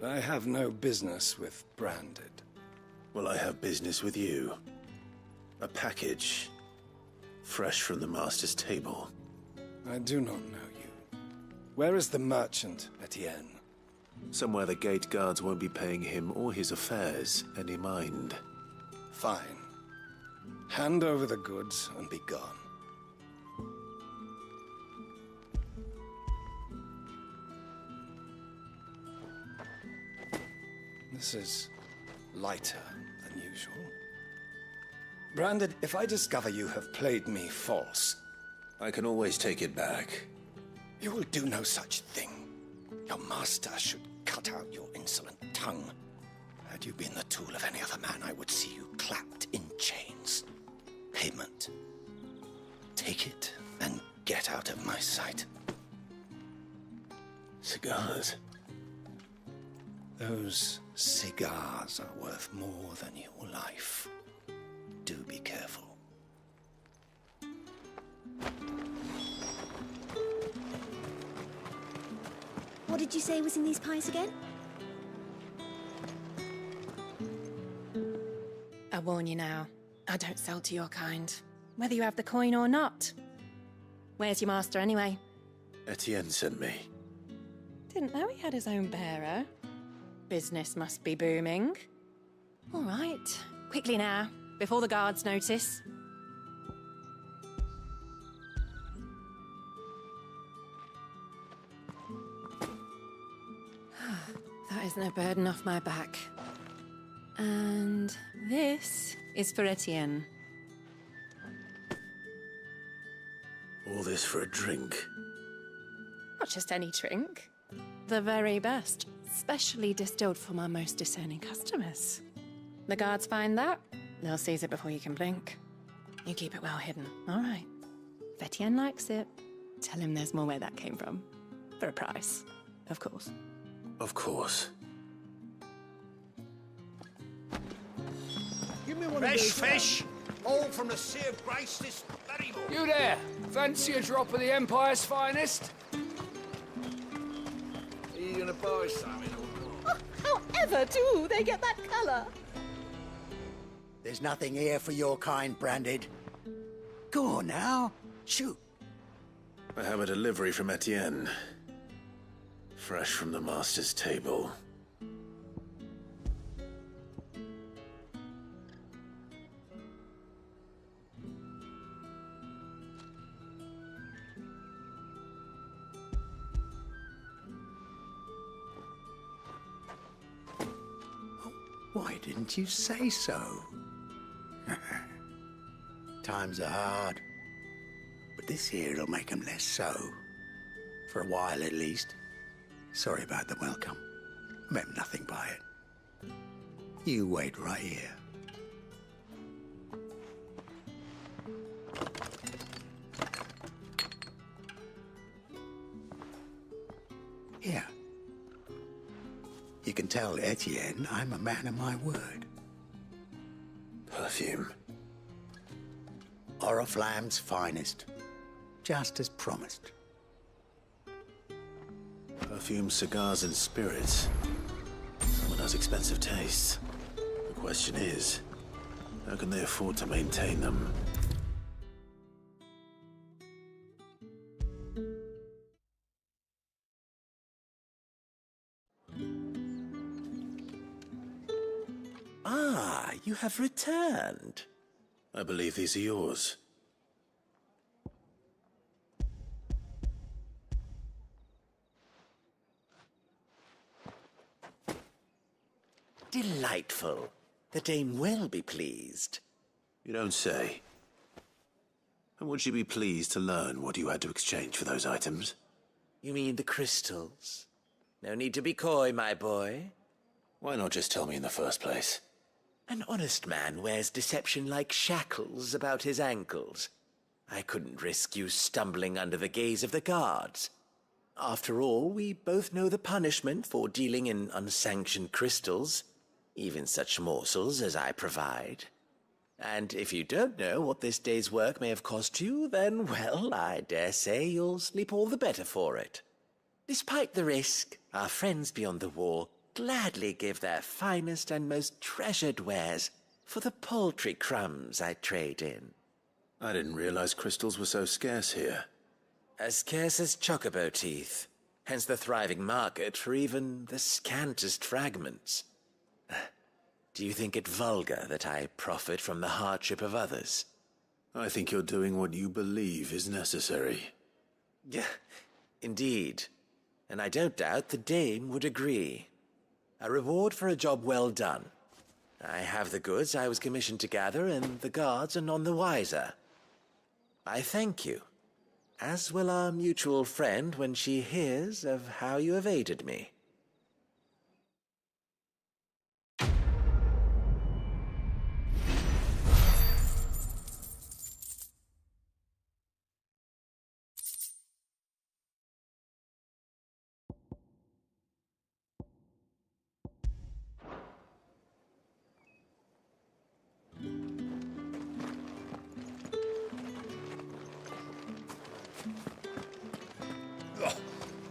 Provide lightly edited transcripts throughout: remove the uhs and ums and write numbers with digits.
I have no business with Branded. Well, I have business with you. A package. Fresh from the Master's table. I do not know you. Where is the merchant, Etienne? Somewhere the gate guards won't be paying him or his affairs any mind. Fine. Hand over the goods and be gone. This is lighter than usual. Branded, if I discover you have played me false... I can always take it back. You will do no such thing. Your master should cut out your insolent tongue. Had you been the tool of any other man, I would see you clapped in chains. Payment. Take it and get out of my sight. Cigars. Those cigars are worth more than your life. Do be careful. What did you say was in these pies again? I warn you now, I don't sell to your kind, whether you have the coin or not. Where's your master anyway? Etienne sent me. Didn't know he had his own bearer. Business must be booming. All right, quickly now, before the guards notice. That is no burden off my back. And this is for Etienne. All this for a drink. Not just any drink. The very best, specially distilled for my most discerning customers. The guards find that, they'll seize it before you can blink. You keep it well hidden, all right? If Etienne likes it, tell him there's more where that came from. For a price, of course. Of course. Give me one of those fish! All from the Sea of Grace this very morning. You there! Fancy a drop of the Empire's finest? Are you gonna buy something or not? However do they get that colour? There's nothing here for your kind, Branded. Go on now. Shoot. I have a delivery from Etienne. Fresh from the Master's table. Why didn't you say so? Times are hard. But this here'll make 'em less so. For a while, at least. Sorry about the welcome. Meant nothing by it. You wait right here. Here. You can tell Etienne I'm a man of my word. Perfume. Oriflamme's finest. Just as promised. Perfume, cigars, and spirits. Someone has expensive tastes. The question is, how can they afford to maintain them? Ah, you have returned. I believe these are yours. Delightful. The dame will be pleased. You don't say. And would she be pleased to learn what you had to exchange for those items? You mean the crystals? No need to be coy, my boy. Why not just tell me in the first place? An honest man wears deception like shackles about his ankles. I couldn't risk you stumbling under the gaze of the guards. After all, we both know the punishment for dealing in unsanctioned crystals, even such morsels as I provide. And if you don't know what this day's work may have cost you, then, well, I dare say you'll sleep all the better for it. Despite the risk, our friends beyond the wall gladly give their finest and most treasured wares for the paltry crumbs I trade in. I didn't realize crystals were so scarce here. As scarce as chocobo teeth, hence the thriving market for even the scantest fragments. Do you think it vulgar that I profit from the hardship of others? I think you're doing what you believe is necessary. Yeah, indeed. And I don't doubt the dame would agree. A reward for a job well done. I have the goods I was commissioned to gather, and the guards are none the wiser. I thank you, as will our mutual friend when she hears of how you have aided me.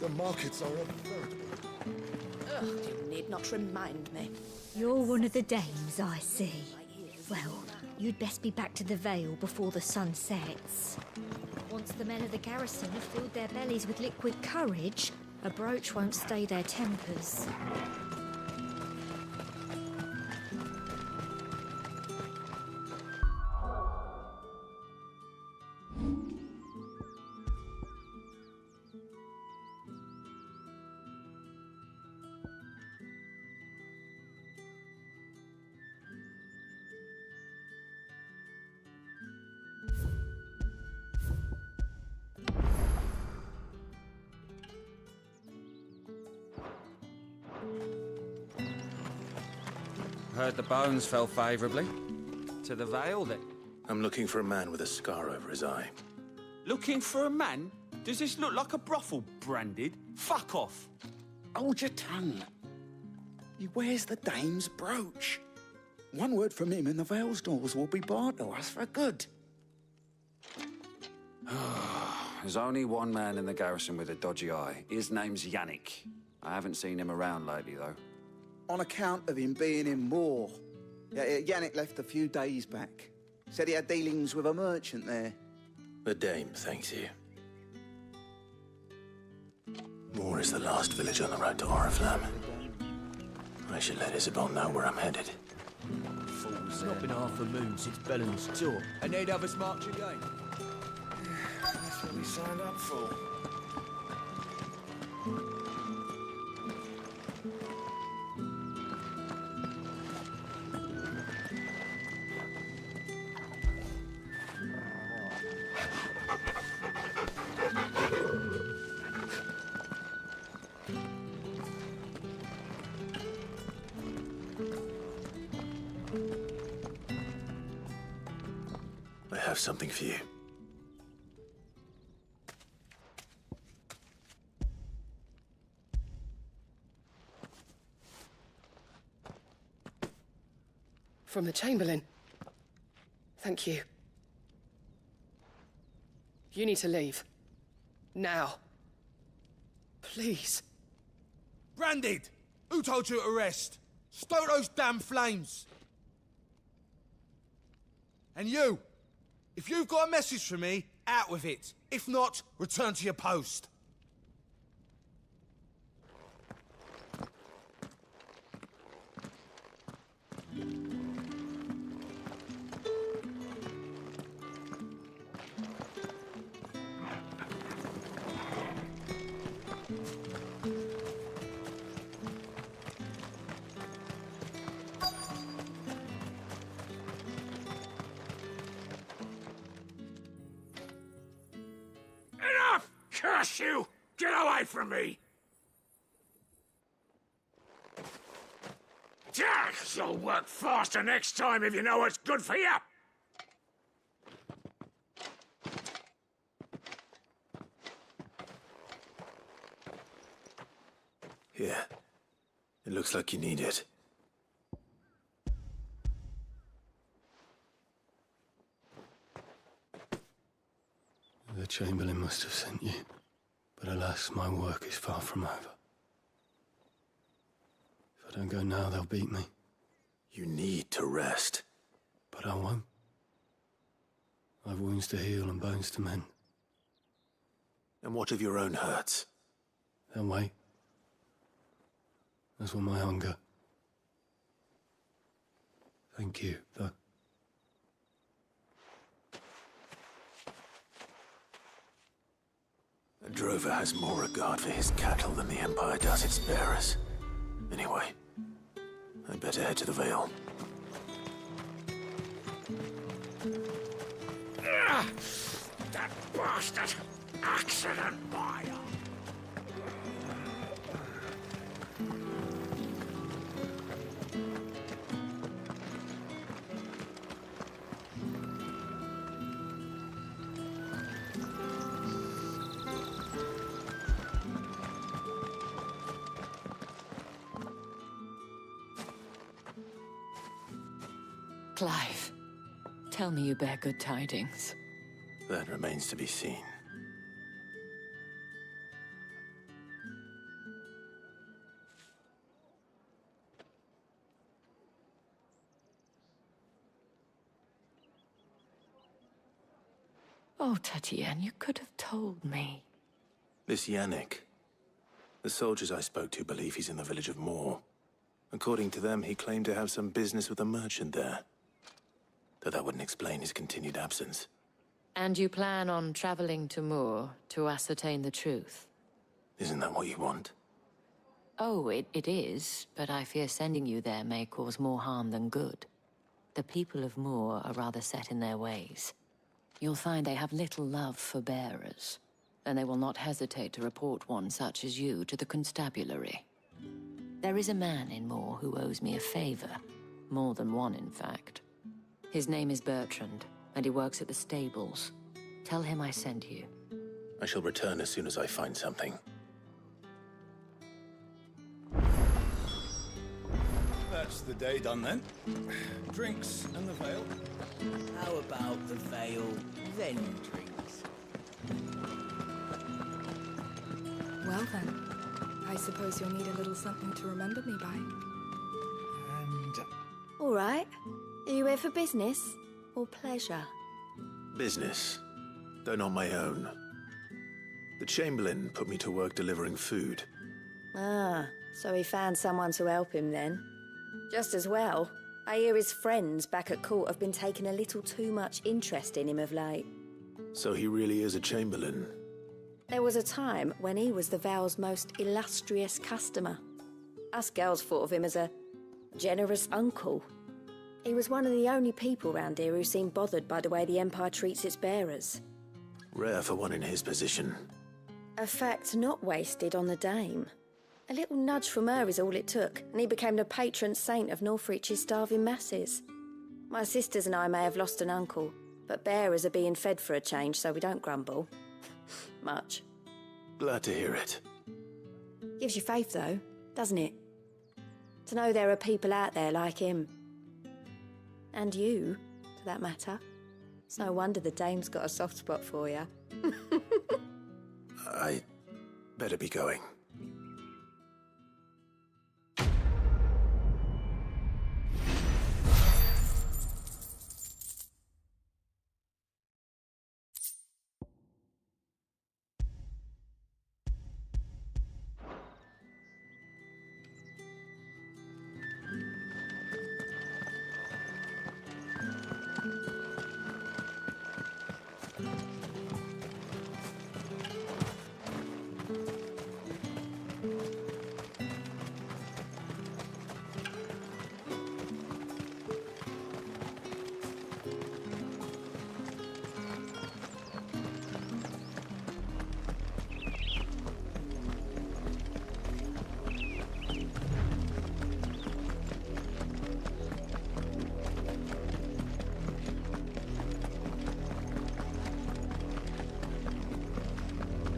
The markets are unveritable. Ugh, you need not remind me. You're one of the dames, I see. Well, you'd best be back to the Vale before the sun sets. Once the men of the garrison have filled their bellies with liquid courage, a brooch won't stay their tempers. Heard the bones fell favourably. To the Vale, then? I'm looking for a man with a scar over his eye. Looking for a man? Does this look like a brothel, branded? Fuck off! Hold your tongue. He wears the dame's brooch. One word from him and the Vale's doors will be barred to us for good. There's only one man in the garrison with a dodgy eye. His name's Yannick. I haven't seen him around lately, though. On account of him being in war. Yannick left a few days back. Said he had dealings with a merchant there. The dame thanks you. Moor is the last village on the road to Oriflamme. I should let Isabel know where I'm headed. It's not been half a moon since Bellen's tour, and they'd have us march again. That's what we signed up for. I have something for you. From the Chamberlain. Thank you. You need to leave. Now. Please. Branded! Who told you to rest? Stoke those damn flames! And you! If you've got a message for me, out with it. If not, return to your post. Enough! Curse you! Get away from me! Jack, you'll work faster next time if you know what's good for you! Here. It looks like you need it. The Chamberlain must have sent you, but alas, my work is far from over. I don't go now, they'll beat me. You need to rest. But I won't. I've wounds to heal and bones to mend. And what of your own hurts? They'll wait. As will my hunger. Thank you, though. A drover has more regard for his cattle than the Empire does its bearers. Anyway, I'd better head to the Vale. That bastard! Accident buyer! Clive, tell me you bear good tidings. That remains to be seen. Oh, Tatienne, you could have told me. This Yannick. The soldiers I spoke to believe he's in the village of Moor. According to them, he claimed to have some business with a merchant there. Though that wouldn't explain his continued absence. And you plan on traveling to Moor to ascertain the truth? Isn't that what you want? Oh, it is, but I fear sending you there may cause more harm than good. The people of Moor are rather set in their ways. You'll find they have little love for bearers, and they will not hesitate to report one such as you to the constabulary. There is a man in Moor who owes me a favor. More than one, in fact. His name is Bertrand, and he works at the stables. Tell him I sent you. I shall return as soon as I find something. That's the day done then. Drinks and the Vale. How about the Vale, then drinks? Well then, I suppose you'll need a little something to remember me by. All right. Are you here for business or pleasure? Business, though not my own. The Chamberlain put me to work delivering food. Ah, so he found someone to help him then. Just as well. I hear his friends back at court have been taking a little too much interest in him of late. So he really is a Chamberlain. There was a time when he was the Vale's most illustrious customer. Us girls thought of him as a generous uncle. He was one of the only people round here who seemed bothered by the way the Empire treats its bearers. Rare for one in his position. A fact not wasted on the dame. A little nudge from her is all it took, and he became the patron saint of Northreach's starving masses. My sisters and I may have lost an uncle, but bearers are being fed for a change, so we don't grumble. Much. Glad to hear it. Gives you faith, though, doesn't it? To know there are people out there like him. And you, for that matter. It's no wonder the dame's got a soft spot for you. I better be going.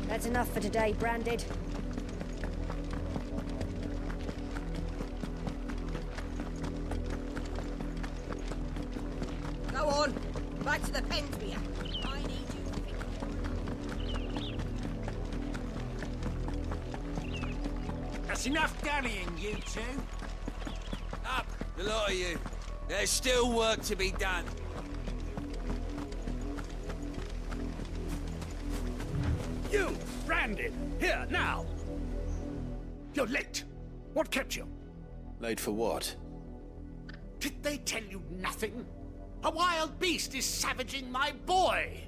That's enough for today, Branded. Go on, back to the pens, Mia. I need you. That's enough dallying, you two. The lot of you. There's still work to be done. You, Brandon, here, now! You're late. What kept you? Late for what? Did they tell you nothing? A wild beast is savaging my boy!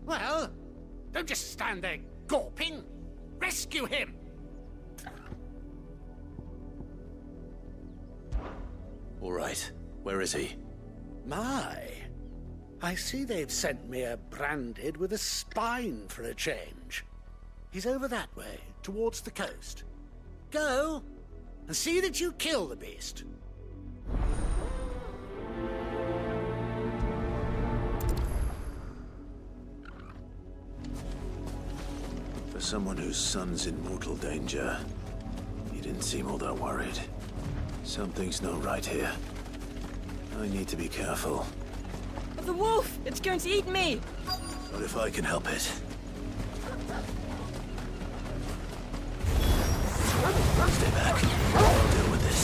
Well, don't just stand there gawping. Rescue him! All right. Where is he? My, I see they've sent me a branded with a spine for a change. He's over that way, towards the coast. Go, and see that you kill the beast. For someone whose son's in mortal danger, he didn't seem all that worried. Something's not right here. I need to be careful. The wolf! It's going to eat me! Not if I can help it. Stay back. I'll deal with this.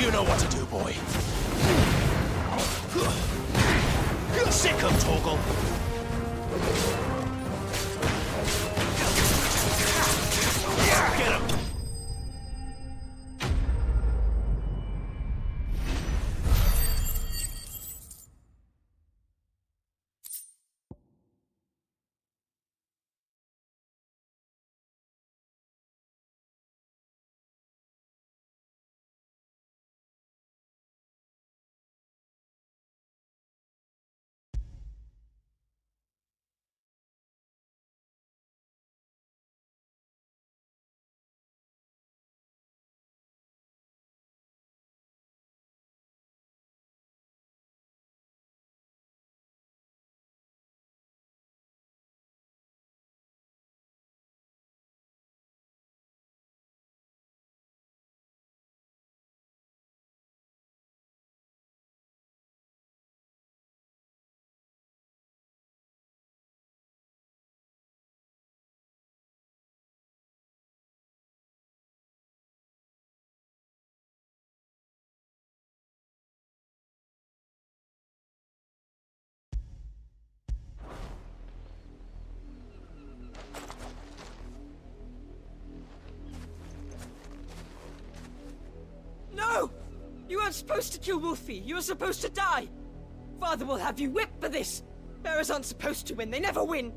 You know what to do, boy. Sick of Torgal. Get him! No! You weren't supposed to kill Wolfie. You were supposed to die. Father will have you whipped for this. Bearers aren't supposed to win. They never win.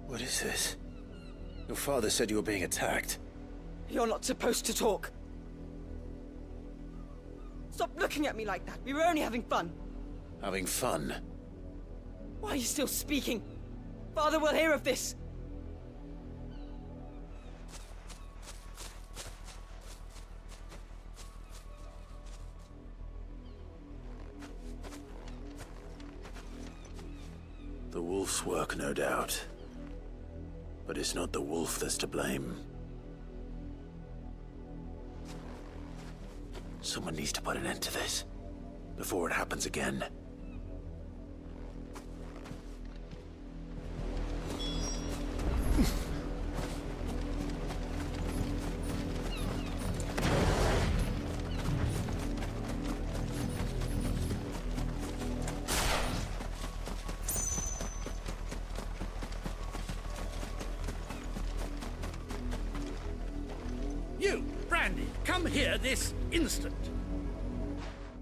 What is this? Your father said you were being attacked. You're not supposed to talk. Stop looking at me like that. We were only having fun. Having fun? Why are you still speaking? Father will hear of this. The wolf's work, no doubt. But it's not the wolf that's to blame. Someone needs to put an end to this, before it happens again. You, Brandy, come here this instant.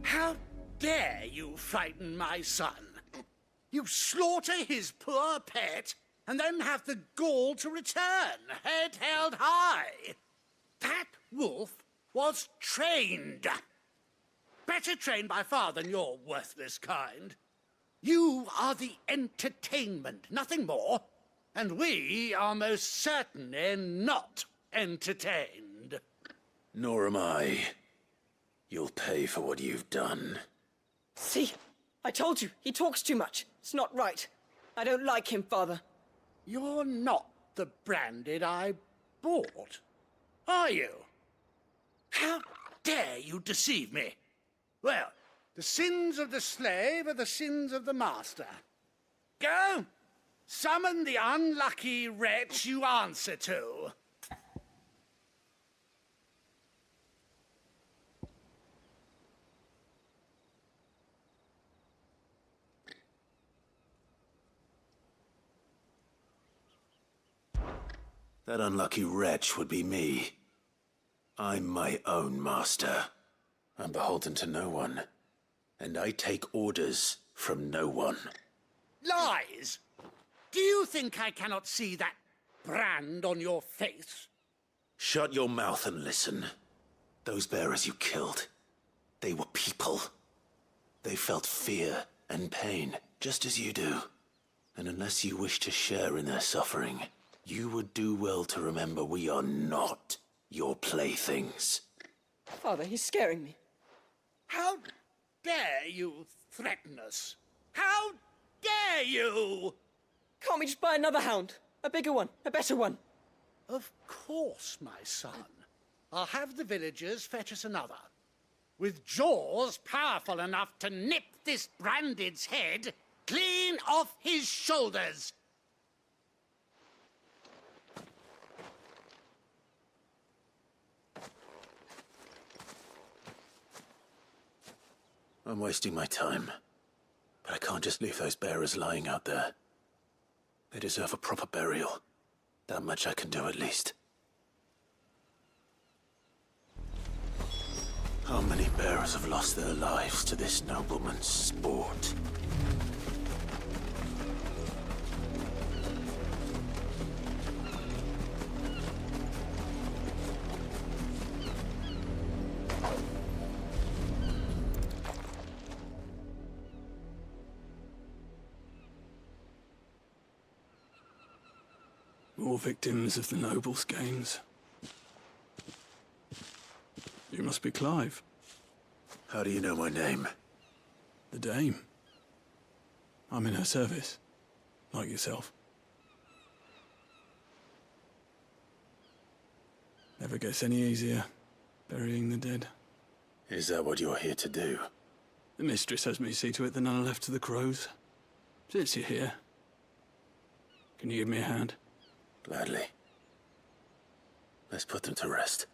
How dare you frighten my son? You slaughter his poor pet, and then have the gall to return, head held high. That wolf was trained. Better trained by far than your worthless kind. You are the entertainment, nothing more. And we are most certainly not entertained. Nor am I. You'll pay for what you've done. See? I told you, he talks too much. It's not right. I don't like him, Father. You're not the Branded I bought, are you? How dare you deceive me? Well, the sins of the slave are the sins of the master. Go, summon the unlucky wretch you answer to. That unlucky wretch would be me. I'm my own master. I'm beholden to no one. And I take orders from no one. Lies! Do you think I cannot see that brand on your face? Shut your mouth and listen. Those bearers you killed, they were people. They felt fear and pain, just as you do. And unless you wish to share in their suffering, you would do well to remember we are not your playthings. Father, he's scaring me. How dare you threaten us? How dare you? Can't we just buy another hound? A bigger one, a better one. Of course, my son. I'll have the villagers fetch us another. With jaws powerful enough to nip this Branded's head clean off his shoulders. I'm wasting my time. But I can't just leave those bearers lying out there. They deserve a proper burial. That much I can do at least. How many bearers have lost their lives to this nobleman's sport? More victims of the nobles' games. You must be Clive. How do you know my name? The Dame. I'm in her service, like yourself. Never gets any easier, burying the dead. Is that what you're here to do? The mistress has me see to it that none are left to the crows. Since you're here, can you give me a hand? Gladly. Let's put them to rest.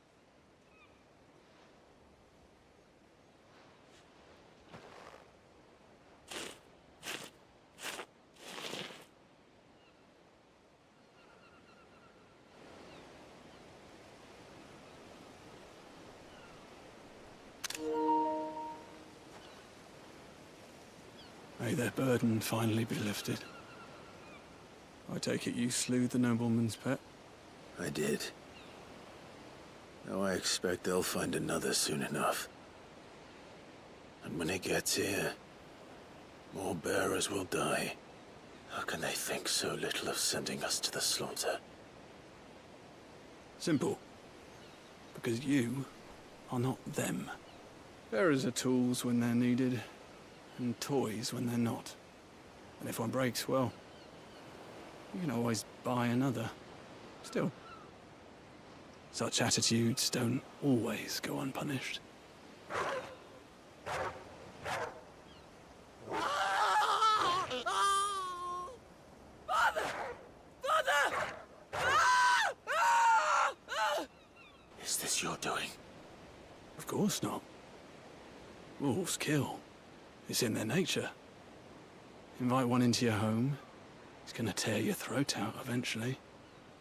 May their burden finally be lifted. I take it you slew the nobleman's pet? I did. Now I expect they'll find another soon enough. And when it gets here, more bearers will die. How can they think so little of sending us to the slaughter? Simple. Because you are not them. Bearers are tools when they're needed, and toys when they're not. And if one breaks, well, you can always buy another. Still, such attitudes don't always go unpunished. Father! Father! Is this your doing? Of course not. Wolves kill. It's in their nature. Invite one into your home, he's gonna tear your throat out eventually.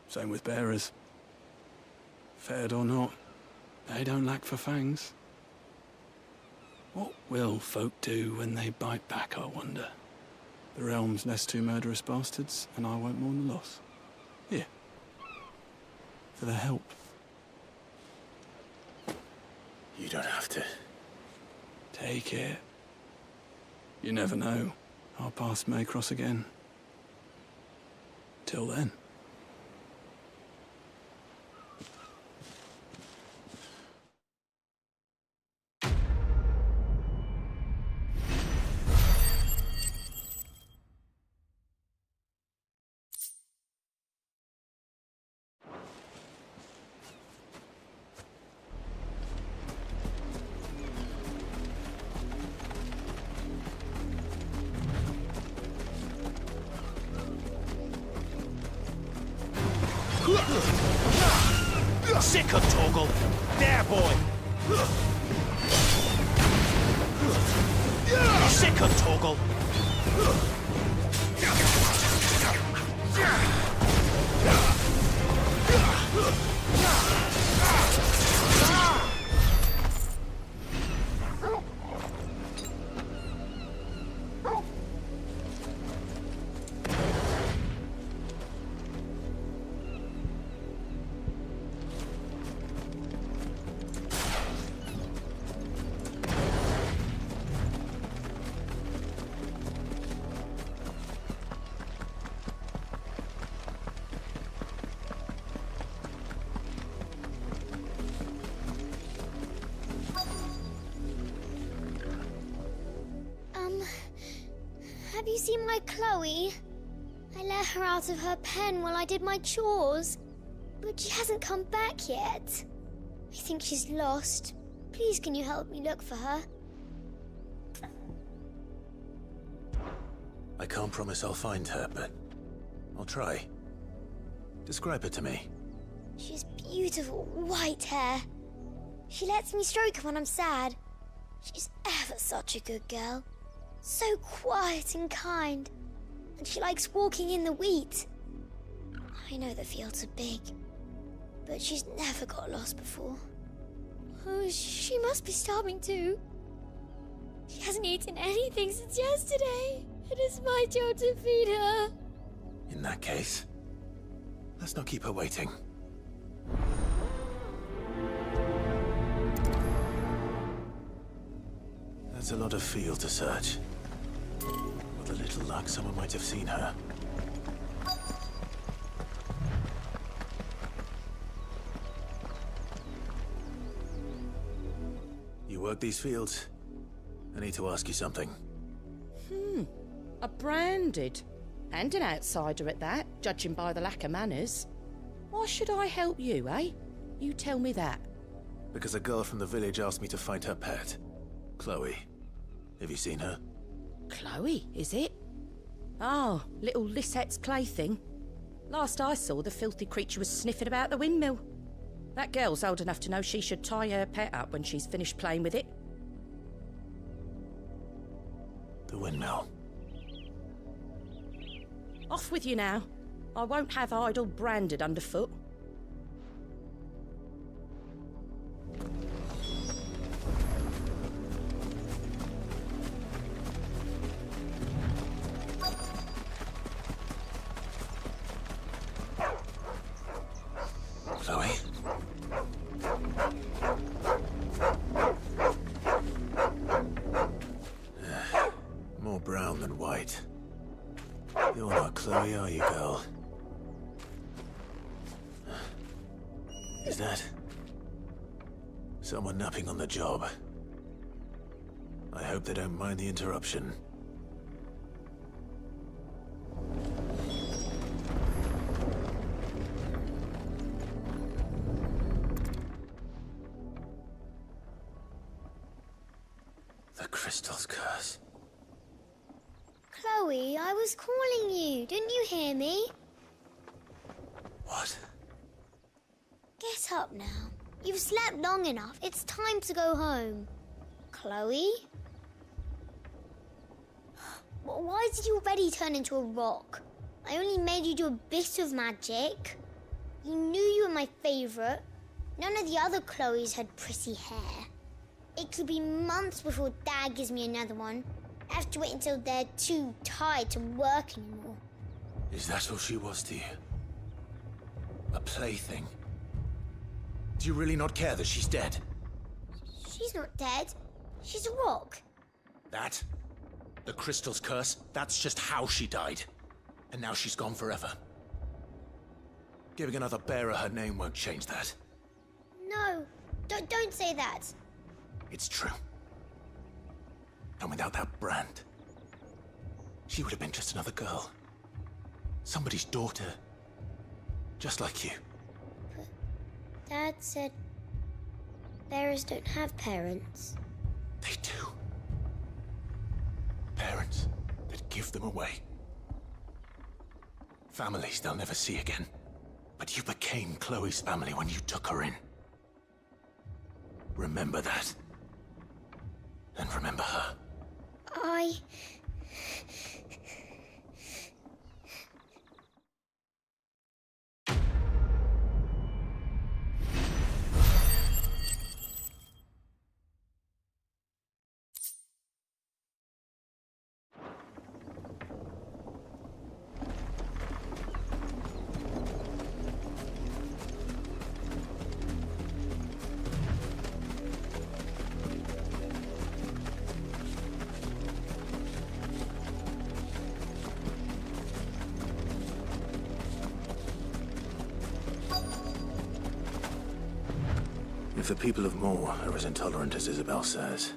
Same with bearers. Fed or not, they don't lack for fangs. What will folk do when they bite back, I wonder? The realm's less two murderous bastards, and I won't mourn the loss. Here. For their help. You don't have to. Take it. You never know. Our paths may cross again. Till then. Sick of Torgal! There, boy! Sick of Torgal! see my Chloe? I let her out of her pen while I did my chores, but she hasn't come back yet. I think she's lost. Please, can you help me look for her? I can't promise I'll find her, but I'll try. Describe her to me. She has beautiful white hair. She lets me stroke her when I'm sad. She's ever such a good girl. So quiet and kind. And she likes walking in the wheat. I know the fields are big, but she's never got lost before. Oh, she must be starving too. She hasn't eaten anything since yesterday. It is my job to feed her. In that case, let's not keep her waiting. That's a lot of field to search. With a little luck, someone might have seen her. You work these fields? I need to ask you something. A branded. And an outsider at that, judging by the lack of manners. Why should I help you, eh? You tell me that. Because a girl from the village asked me to find her pet. Chloe. Have you seen her? Chloe, is it? Oh, little Lisette's plaything. Last I saw, the filthy creature was sniffing about the windmill. That girl's old enough to know she should tie her pet up when she's finished playing with it. The windmill. Off with you now. I won't have idle branded underfoot. Chloe? More brown than white. You're not Chloe, are you, girl? Is that someone napping on the job? I hope they don't mind the interruption. The Crystal's curse. Chloe, I was calling you. Didn't you hear me? What? Get up now. You've slept long enough. It's time to go home. Chloe? Why did you already turn into a rock? I only made you do a bit of magic. You knew you were my favourite. None of the other Chloes had pretty hair. It could be months before Dad gives me another one. I have to wait until they're too tired to work anymore. Is that all she was to you? A plaything? Do you really not care that she's dead? She's not dead. She's a rock. That? The Crystal's curse? That's just how she died. And now she's gone forever. Giving another bearer her name won't change that. No, don't say that. It's true. And without that brand, she would have been just another girl. Somebody's daughter. Just like you. But Dad said bearers don't have parents. They do. Parents that give them away. Families they'll never see again. But you became Chloe's family when you took her in. Remember that. And remember her. If the people of Moor are as intolerant as Isabel says,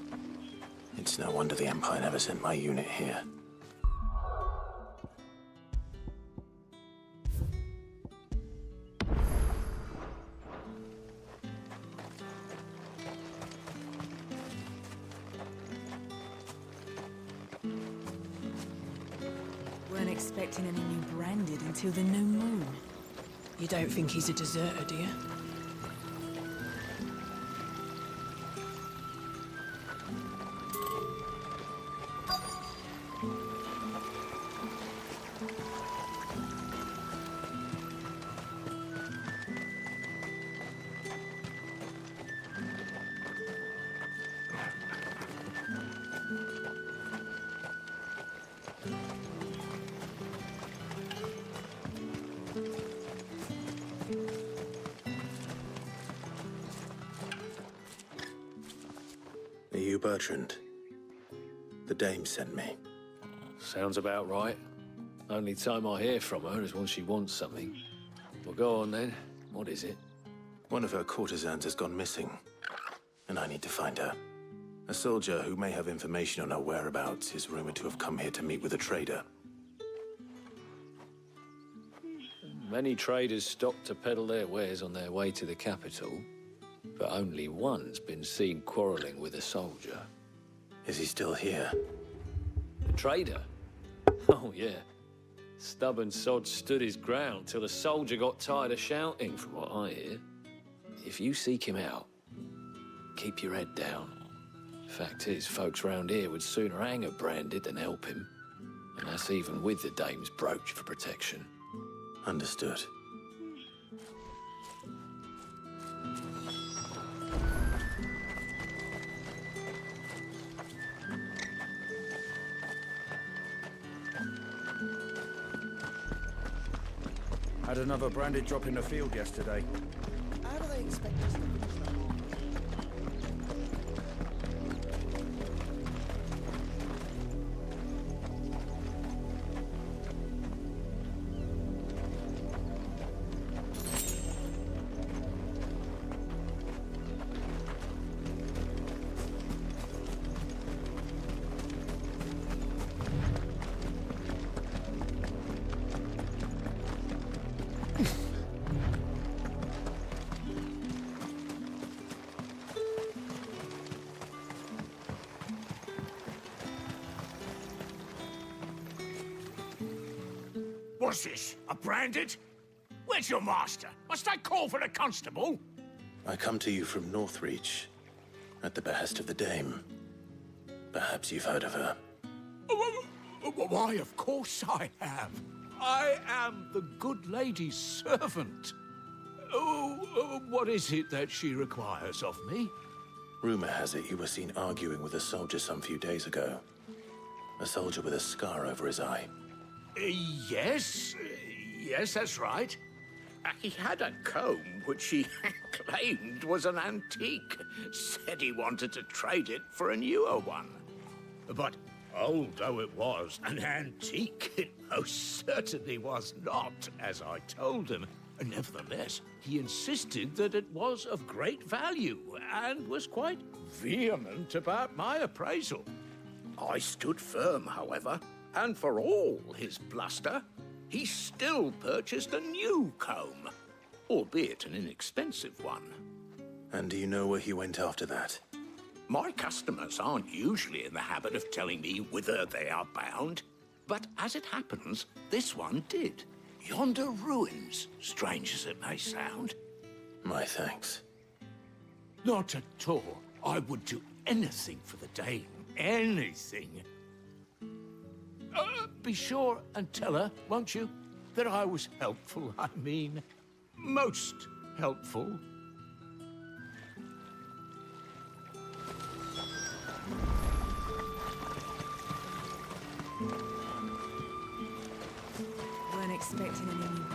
it's no wonder the Empire never sent my unit here. expecting any new branded until the new moon. You don't think he's a deserter, do you? Are you Bertrand? The dame sent me. Sounds about right. Only time I hear from her is when she wants something. Well, go on then. What is it? One of her courtesans has gone missing, and I need to find her. A soldier who may have information on her whereabouts is rumored to have come here to meet with a trader. Many traders stop to peddle their wares on their way to the capital, but only one's been seen quarreling with a soldier. Is he still here? The trader? Oh, yeah. Stubborn sod stood his ground till the soldier got tired of shouting, from what I hear. If you seek him out, keep your head down. Fact is, folks round here would sooner hang a branded than help him. And that's even with the dame's brooch for protection. Understood. Had another branded drop in the field yesterday. How do they expect us to finish that off? What's this? A branded? Where's your master? Must I call for the constable? I come to you from Northreach, at the behest of the dame. Perhaps you've heard of her. Why, of course I have. I am the good lady's servant. What is it that she requires of me? Rumor has it you were seen arguing with a soldier some few days ago. A soldier with a scar over his eye. Yes, that's right. He had a comb which he claimed was an antique. Said he wanted to trade it for a newer one. But old though it was, an antique it most certainly was not, as I told him. Nevertheless, he insisted that it was of great value and was quite vehement about my appraisal. I stood firm, however, and for all his bluster, he still purchased a new comb, albeit an inexpensive one. And do you know where he went after that? My customers aren't usually in the habit of telling me whither they are bound, but as it happens, this one did. Yonder ruins, strange as it may sound. My thanks. Not at all. I would do anything for the dame. Anything. Be sure and tell her, won't you, that I was helpful. I mean, most helpful. Weren't expecting any new